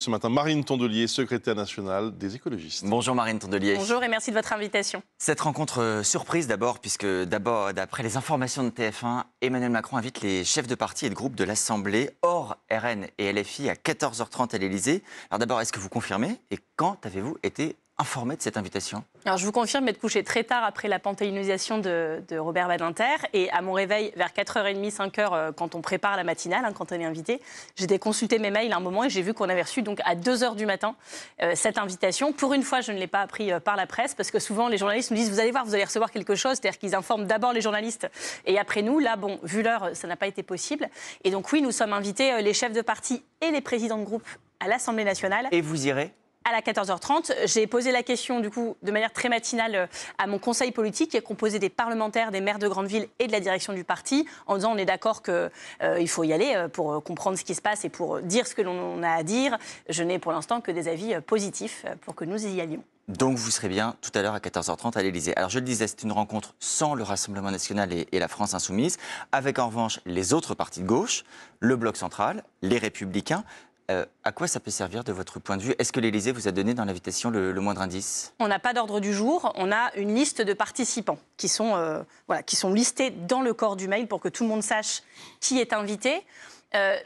Ce matin, Marine Tondelier, secrétaire nationale des écologistes. Bonjour Marine Tondelier. Bonjour et merci de votre invitation. Cette rencontre surprise d'abord, puisque d'après les informations de TF1, Emmanuel Macron invite les chefs de parti et de groupe de l'Assemblée, hors RN et LFI, à 14h30 à l'Élysée. Alors d'abord, est-ce que vous confirmez et quand avez-vous été informé de cette invitation? Alors je vous confirme m'être couché très tard après la panthéonisation de Robert Badinter et à mon réveil vers 4h30, 5h quand on prépare la matinale, quand on est invité, j'ai consulté mes mails à un moment et j'ai vu qu'on avait reçu donc à 2h du matin cette invitation. Pour une fois, je ne l'ai pas appris par la presse parce que souvent les journalistes me disent vous allez voir, vous allez recevoir quelque chose, c'est-à-dire qu'ils informent d'abord les journalistes et après nous. Là, bon, vu l'heure, ça n'a pas été possible. Et donc oui, nous sommes invités, les chefs de parti et les présidents de groupe à l'Assemblée nationale. Et vous irez ? À 14h30, j'ai posé la question du coup de manière très matinale à mon conseil politique qui est composé des parlementaires, des maires de grandes villes et de la direction du parti en disant on est d'accord qu'il faut y aller pour comprendre ce qui se passe et pour dire ce que l'on a à dire. Je n'ai pour l'instant que des avis positifs pour que nous y allions. Donc vous serez bien tout à l'heure à 14h30 à l'Élysée. Alors je le disais, c'est une rencontre sans le Rassemblement national et la France insoumise, avec en revanche les autres partis de gauche, le Bloc central, les Républicains. À quoi ça peut servir de votre point de vue? Est-ce que l'Élysée vous a donné dans l'invitation le moindre indice? On n'a pas d'ordre du jour, on a une liste de participants qui sont listés dans le corps du mail pour que tout le monde sache qui est invité.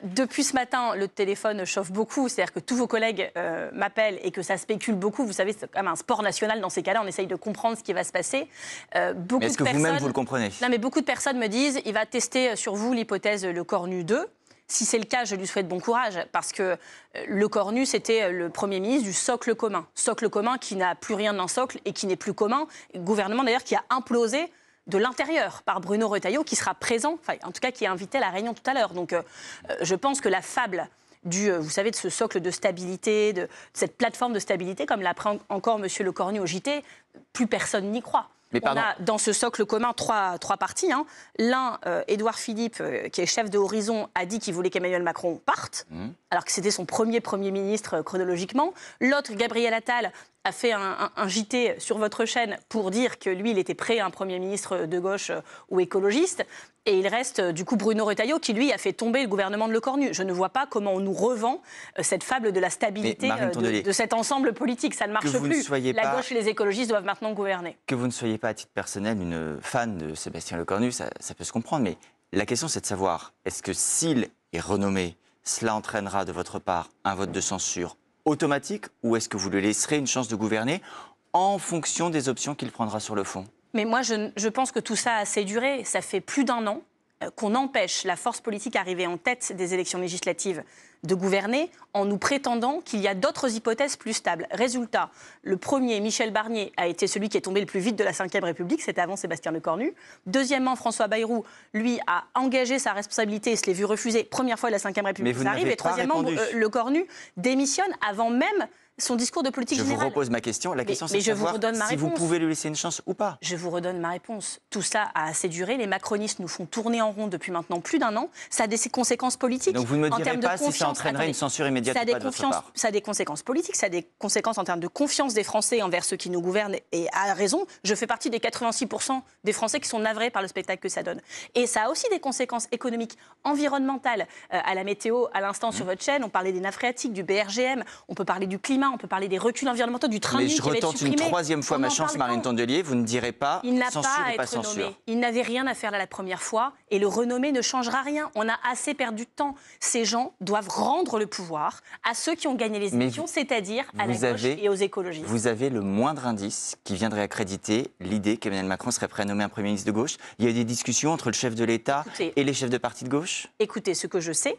Depuis ce matin, le téléphone chauffe beaucoup, c'est-à-dire que tous vos collègues m'appellent et que ça spécule beaucoup. Vous savez, c'est quand même un sport national dans ces cas-là, on essaye de comprendre ce qui va se passer. Mais est-ce que vous-même vous le comprenez? Non, mais beaucoup de personnes me disent il va tester sur vous l'hypothèse le Cornu 2. Si c'est le cas, je lui souhaite bon courage, parce que le Cornu, c'était le Premier ministre du socle commun. Socle commun qui n'a plus rien d'un socle et qui n'est plus commun. Gouvernement d'ailleurs qui a implosé de l'intérieur par Bruno Retailleau, qui sera présent, enfin en tout cas qui est invité à la réunion tout à l'heure. Donc je pense que la fable vous savez, de ce socle de stabilité, de cette plateforme de stabilité, comme l'apprend encore Monsieur Le Cornu au JT, plus personne n'y croit. On a dans ce socle commun trois partis. L'un, Édouard Philippe, qui est chef de Horizon, a dit qu'il voulait qu'Emmanuel Macron parte, alors que c'était son Premier ministre chronologiquement. L'autre, Gabriel Attal, a fait un JT sur votre chaîne pour dire que lui, il était prêt à un Premier ministre de gauche ou écologiste. Et il reste du coup Bruno Retailleau qui, lui, a fait tomber le gouvernement de Le Cornu. Je ne vois pas comment on nous revend cette fable de la stabilité de cet ensemble politique. Ça ne marche plus. La gauche et les écologistes doivent maintenant gouverner. Que vous ne soyez pas, à titre personnel, une fan de Sébastien Lecornu, ça peut se comprendre. Mais la question, c'est de savoir, est-ce que s'il est renommé, cela entraînera de votre part un vote de censure automatique, ou est-ce que vous lui laisserez une chance de gouverner en fonction des options qu'il prendra sur le fond? Mais moi, je pense que tout ça a assez duré. Ça fait plus d'1 an qu'on empêche la force politique arrivée en tête des élections législatives de gouverner en nous prétendant qu'il y a d'autres hypothèses plus stables. Résultat, le premier, Michel Barnier, a été celui qui est tombé le plus vite de la Ve République, c'était avant Sébastien Lecornu. Deuxièmement, François Bayrou, lui, a engagé sa responsabilité et se l'est vu refuser. Première fois, la Ve République arrive. Et troisièmement, Lecornu démissionne avant même son discours de politique générale. Je vous repose ma question. La question, c'est de savoir si vous pouvez lui laisser une chance ou pas. Je vous redonne ma réponse. Tout ça a assez duré. Les macronistes nous font tourner en rond depuis maintenant plus d'1 an. Ça a des conséquences politiques. Donc vous ne me direz pas si ça entraînerait une censure immédiate ou pas de votre part. Ça a des conséquences politiques, ça a des conséquences en termes de confiance des Français envers ceux qui nous gouvernent. Et à raison, je fais partie des 86% des Français qui sont navrés par le spectacle que ça donne. Et ça a aussi des conséquences économiques, environnementales. À la météo, à l'instant sur votre chaîne, on parlait des nappes phréatiques, du BRGM, on peut parler du climat, on peut parler des reculs environnementaux, du train de nuit qui va être supprimé. Mais je retente une 3e fois ma chance, Marine Tondelier, vous ne direz pas censure ou pas censure. Il n'avait rien à faire là la première fois et le renommé ne changera rien. On a assez perdu de temps. Ces gens doivent rendre le pouvoir à ceux qui ont gagné les élections, c'est-à-dire à la gauche et aux écologistes. Vous avez le moindre indice qui viendrait accréditer l'idée qu'Emmanuel Macron serait prêt à nommer un Premier ministre de gauche? Il y a des discussions entre le chef de l'État et les chefs de parti de gauche? Écoutez, ce que je sais,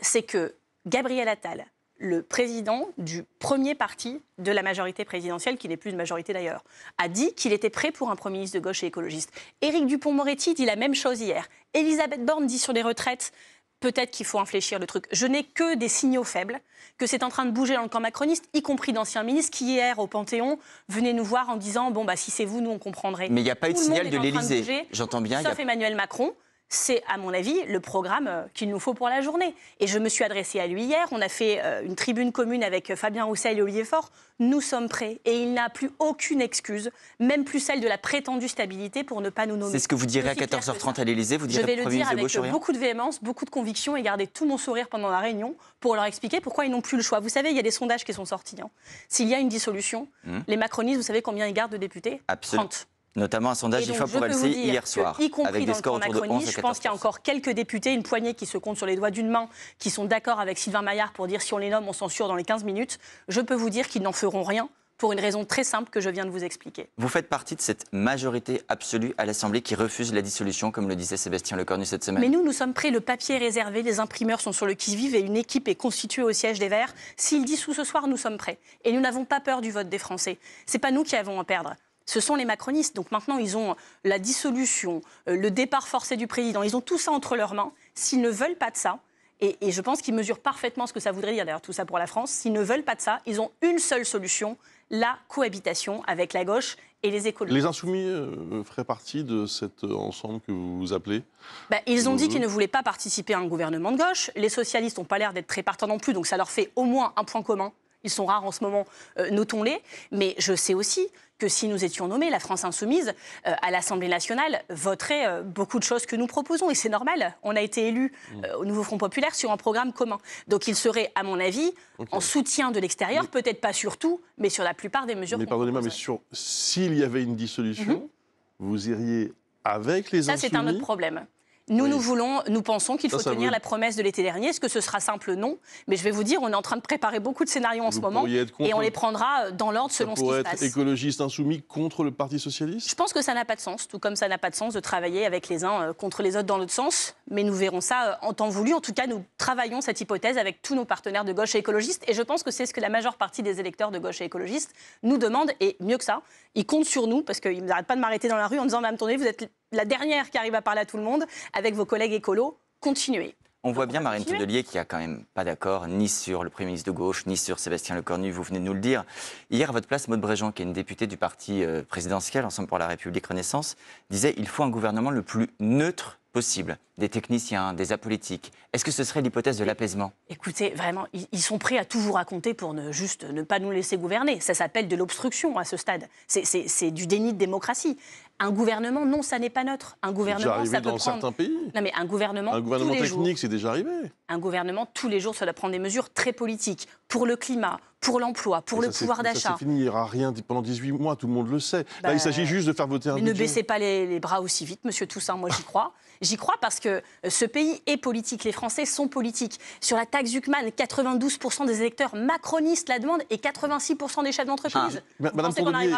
c'est que Gabriel Attal, le président du premier parti de la majorité présidentielle, qui n'est plus une majorité d'ailleurs, a dit qu'il était prêt pour un Premier ministre de gauche et écologiste. Éric Dupond-Moretti dit la même chose hier. Elisabeth Borne dit sur les retraites, peut-être qu'il faut infléchir le truc. Je n'ai que des signaux faibles, que c'est en train de bouger dans le camp macroniste, y compris d'anciens ministres qui, hier, au Panthéon, venaient nous voir en disant « Bon, bah, si c'est vous, nous, on comprendrait ». Mais il n'y a pas eu de signal de l'Élysée, j'entends bien. Sauf Emmanuel Macron. c'est, à mon avis, le programme qu'il nous faut pour la journée. Et je me suis adressée à lui hier. On a fait une tribune commune avec Fabien Roussel et Olivier Faure. Nous sommes prêts. Et il n'a plus aucune excuse, même plus celle de la prétendue stabilité, pour ne pas nous nommer. C'est ce que vous direz à 14h30 à l'Élysée. Vous direz je vais le dire avec Gauche-Orient. beaucoup de véhémence, beaucoup de conviction et garder tout mon sourire pendant la réunion pour leur expliquer pourquoi ils n'ont plus le choix. Vous savez, il y a des sondages qui sont sortis. S'il y a une dissolution, les macronistes, vous savez combien ils gardent de députés? Absolument. 30. Notamment un sondage IFOP pour LCI hier soir, y compris avec des scores dans le autour de 11 macroniste, à 14%. je pense qu'il y a encore quelques députés, une poignée qui se comptent sur les doigts d'une main, qui sont d'accord avec Sylvain Maillard pour dire si on les nomme, on censure dans les 15 minutes. Je peux vous dire qu'ils n'en feront rien pour une raison très simple que je viens de vous expliquer. Vous faites partie de cette majorité absolue à l'Assemblée qui refuse la dissolution, comme le disait Sébastien Lecornu cette semaine. Mais nous sommes prêts, le papier est réservé, les imprimeurs sont sur le qui-vive et une équipe est constituée au siège des Verts. S'il dissout ce soir, nous sommes prêts. Et nous n'avons pas peur du vote des Français. Ce n'est pas nous qui avons à perdre. Ce sont les macronistes. Donc maintenant, ils ont la dissolution, le départ forcé du président. Ils ont tout ça entre leurs mains. S'ils ne veulent pas de ça, et je pense qu'ils mesurent parfaitement ce que ça voudrait dire, d'ailleurs, tout ça pour la France, s'ils ne veulent pas de ça, ils ont une seule solution, la cohabitation avec la gauche et les écologistes. Les Insoumis feraient partie de cet ensemble que vous appelez? Ils ont dit qu'ils ne voulaient pas participer à un gouvernement de gauche. Les socialistes n'ont pas l'air d'être très partants non plus, donc ça leur fait au moins un point commun. Ils sont rares en ce moment, notons-les. Mais je sais aussi que si nous étions nommés, la France insoumise, à l'Assemblée nationale, voterait beaucoup de choses que nous proposons. Et c'est normal. On a été élus au Nouveau Front Populaire sur un programme commun. Donc il serait, à mon avis, en soutien de l'extérieur, peut-être pas sur tout, mais sur la plupart des mesures. Mais pardonnez-moi, mais s'il y avait une dissolution, vous iriez avec les Insoumis? Ça, c'est un autre problème. Nous pensons qu'il faut tenir la promesse de l'été dernier. Est-ce que ce sera simple? Non. Mais je vais vous dire, on est en train de préparer beaucoup de scénarios en ce moment. Et on les prendra dans l'ordre selon ce qui se passe. Ça pourrait être écologiste insoumis contre le Parti socialiste? Je pense que ça n'a pas de sens. Tout comme ça n'a pas de sens de travailler avec les uns contre les autres dans l'autre sens. Mais nous verrons ça en temps voulu. En tout cas, nous travaillons cette hypothèse avec tous nos partenaires de gauche et écologistes. Et je pense que c'est ce que la majeure partie des électeurs de gauche et écologistes nous demandent. Et mieux que ça, ils comptent sur nous parce qu'ils n'arrêtent pas de m'arrêter dans la rue en disant « Attendez, vous êtes la dernière qui arrive à parler à tout le monde, avec vos collègues écolos, continuez. » On voit bien Marine Tondelier qui a quand même pas d'accord ni sur le Premier ministre de gauche, ni sur Sébastien Lecornu, vous venez de nous le dire. Hier, à votre place, Maud Bréjean, qui est une députée du parti présidentiel, Ensemble pour la République Renaissance, disait « Il faut un gouvernement le plus neutre possible, des techniciens, des apolitiques. » Est-ce que ce serait l'hypothèse de l'apaisement? Écoutez, vraiment, ils sont prêts à tout vous raconter pour ne pas nous laisser gouverner. Ça s'appelle de l'obstruction à ce stade. C'est du déni de démocratie. Un gouvernement, non, ça n'est pas neutre. Un gouvernement, ça peut dans certains pays. Non, mais un gouvernement technique, c'est déjà arrivé. Un gouvernement, tous les jours, ça doit prendre des mesures très politiques pour le climat, pour l'emploi, pour le pouvoir d'achat. C'est fini, il n'y aura rien pendant 18 mois, tout le monde le sait. Là, il s'agit juste de faire voter un budget. Ne baissez pas les bras aussi vite, monsieur Toussaint, moi j'y crois. J'y crois parce que ce pays est politique, les Français sont politiques. Sur la taxe Zuckman, 92% des électeurs macronistes la demandent et 86% des chefs d'entreprise. Madame Tondelier,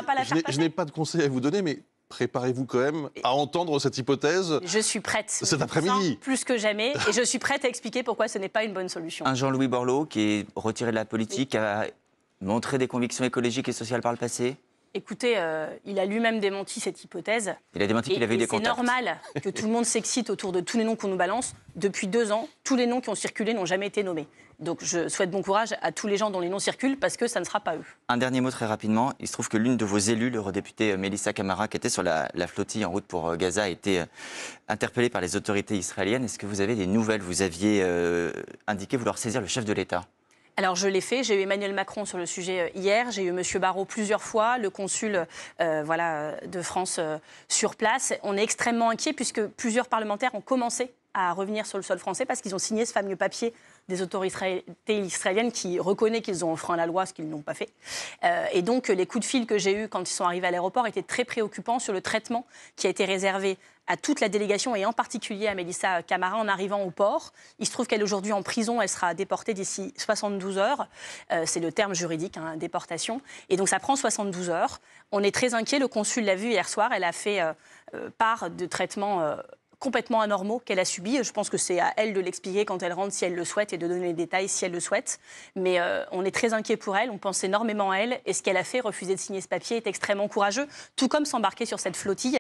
je n'ai pas de conseils à vous donner, mais préparez-vous quand même à entendre cette hypothèse. Je suis prête. Cet après-midi. Plus que jamais. Et je suis prête à expliquer pourquoi ce n'est pas une bonne solution. Un Jean-Louis Borloo qui est retiré de la politique, qui a montré des convictions écologiques et sociales par le passé. Écoutez, il a lui-même démenti cette hypothèse. Il a démenti qu'il avait eu des contacts. C'est normal que tout le monde s'excite autour de tous les noms qu'on nous balance. Depuis 2 ans, tous les noms qui ont circulé n'ont jamais été nommés. Donc je souhaite bon courage à tous les gens dont les noms circulent parce que ça ne sera pas eux. Un dernier mot très rapidement. Il se trouve que l'une de vos élus, l'eurodéputée Melissa Camara, qui était sur la flottille en route pour Gaza, a été interpellée par les autorités israéliennes. Est-ce que vous avez des nouvelles? Vous aviez indiqué vouloir saisir le chef de l'État. Alors je l'ai fait, j'ai eu Emmanuel Macron sur le sujet hier, j'ai eu M. Barrot plusieurs fois, le consul de France sur place. On est extrêmement inquiets puisque plusieurs parlementaires ont commencé à revenir sur le sol français parce qu'ils ont signé ce fameux papier des autorités israéliennes qui reconnaît qu'ils ont enfreint la loi, ce qu'ils n'ont pas fait. Et donc les coups de fil que j'ai eus quand ils sont arrivés à l'aéroport étaient très préoccupants sur le traitement qui a été réservé à toute la délégation et en particulier à Melissa Camara en arrivant au port. Il se trouve qu'elle est aujourd'hui en prison, elle sera déportée d'ici 72 heures. C'est le terme juridique, déportation. Et donc ça prend 72 heures. On est très inquiets, le consul l'a vu hier soir, elle a fait part de traitements complètement anormaux qu'elle a subis. Je pense que c'est à elle de l'expliquer quand elle rentre si elle le souhaite et de donner les détails si elle le souhaite. Mais on est très inquiets pour elle, on pense énormément à elle et ce qu'elle a fait, refuser de signer ce papier, est extrêmement courageux, tout comme s'embarquer sur cette flottille.